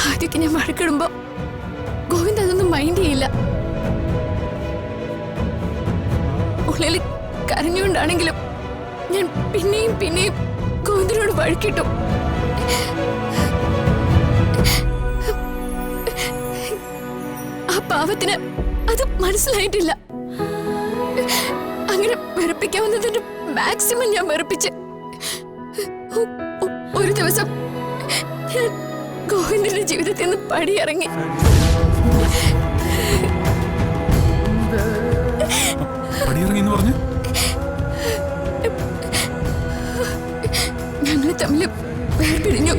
ആദ്യമൊക്കെ ഞാൻ വഴക്കിടുമ്പോ ഗോവിന്ദ് അതൊന്നും മൈൻഡ് ചെയ്യില്ല. ഉള്ളിൽ കരഞ്ഞുകൊണ്ടാണെങ്കിലും ഞാൻ പിന്നെയും പിന്നെയും ഗോവിന്ദിനോട് വഴക്കിട്ടു. ആ പാവത്തിന് അത് മനസ്സിലായിട്ടില്ല. അങ്ങനെ വെറുപ്പിക്കാവുന്നതിന്റെ മാക്സിമം ഞാൻ വെറുപ്പിച്ച് ഒരു ദിവസം ഞാൻ ഗോവിന്ദന്റെ ജീവിതത്തിൽ നിന്ന് പടിയിറങ്ങി. ഞങ്ങൾ തമ്മിൽ വേർപിരിഞ്ഞു.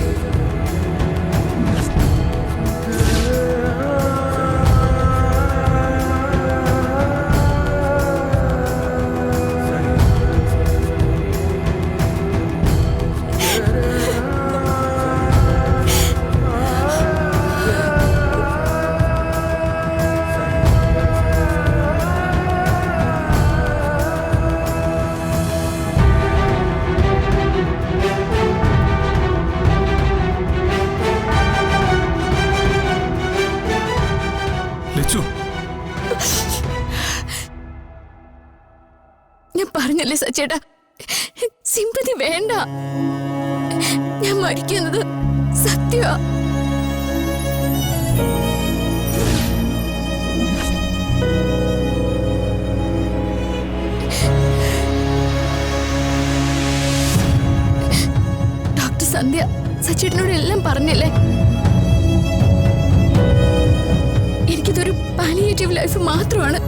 ഞാൻ പറഞ്ഞല്ലേ സച്ചേട്ടാ, സിമ്പതി വേണ്ട. ഞാൻ മരിക്കുന്നത് സത്യമാ. ഡോക്ടർ സന്ധ്യ സച്ചേട്ടനോട് എല്ലാം പറഞ്ഞില്ലേ? എനിക്കിതൊരു പാലിയേറ്റീവ് ലൈഫ് മാത്രമാണ്.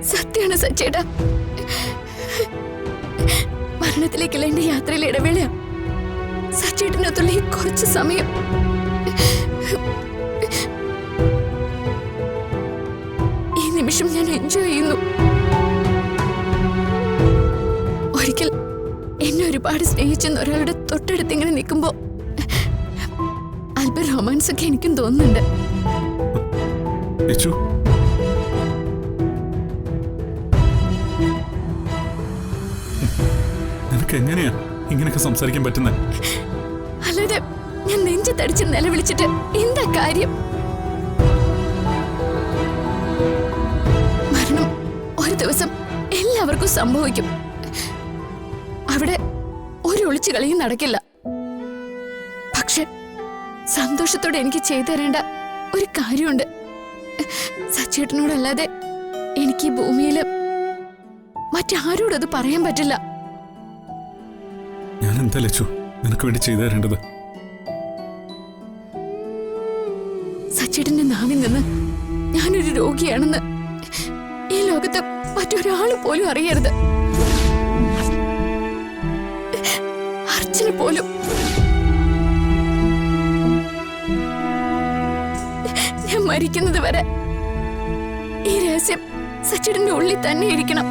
സത്യാണ് സച്ചേട്ടാ, മരണത്തിലേക്കുള്ള എന്റെ യാത്രയിലെ ഇടവേളയാ സച്ചേട്ടനൊത്തുള്ള ഈ കുറച്ച് സമയം. ഈ നിമിഷം ഞാൻ എൻജോയ് ചെയ്യുന്നു. ഒരിക്കൽ എന്നെ ഒരുപാട് സ്നേഹിച്ചെന്ന് ഒരാളുടെ തൊട്ടടുത്ത് ഇങ്ങനെ നിൽക്കുമ്പോ അല്പം റൊമാൻസ് ഒക്കെ എനിക്കും തോന്നുന്നുണ്ട്. എങ്ങനെയാ ഇങ്ങനെയൊക്കെ സംസാരിക്കാൻ പറ്റുന്നത്? അല്ലാതെ ഞാൻ നെഞ്ചത്തടിച്ച് നിലവിളിച്ചിട്ട് എന്താ കാര്യം? മരണം ഒരു ദിവസം എല്ലാവർക്കും സംഭവിക്കും. അവിടെ ഒരു ഒളിച്ചു കളിയും നടക്കില്ല. പക്ഷെ സന്തോഷത്തോടെ എനിക്ക് ചെയ്തു തരേണ്ട ഒരു കാര്യമുണ്ട്. സച്ചേട്ടനോടല്ലാതെ എനിക്ക് ഈ ഭൂമിയിൽ മറ്റാരോടും അത് പറയാൻ പറ്റില്ല. ഞാൻ എന്താ ലച്ചു നിനക്ക് വേണ്ടി ചെയ്തു തരേണ്ടത്? സച്ചേട്ടന്റെ നാവിൽ നിന്ന് ഞാനൊരു രോഗിയാണെന്ന് ഈ ലോകത്ത് മറ്റൊരാൾ പോലും അറിയരുത്. അർച്ചന പോലും. ഞാൻ മരിക്കുന്നത് വരെ ഈ രഹസ്യം സച്ചേട്ടന്റെ ഉള്ളിൽ തന്നെ ഇരിക്കണം.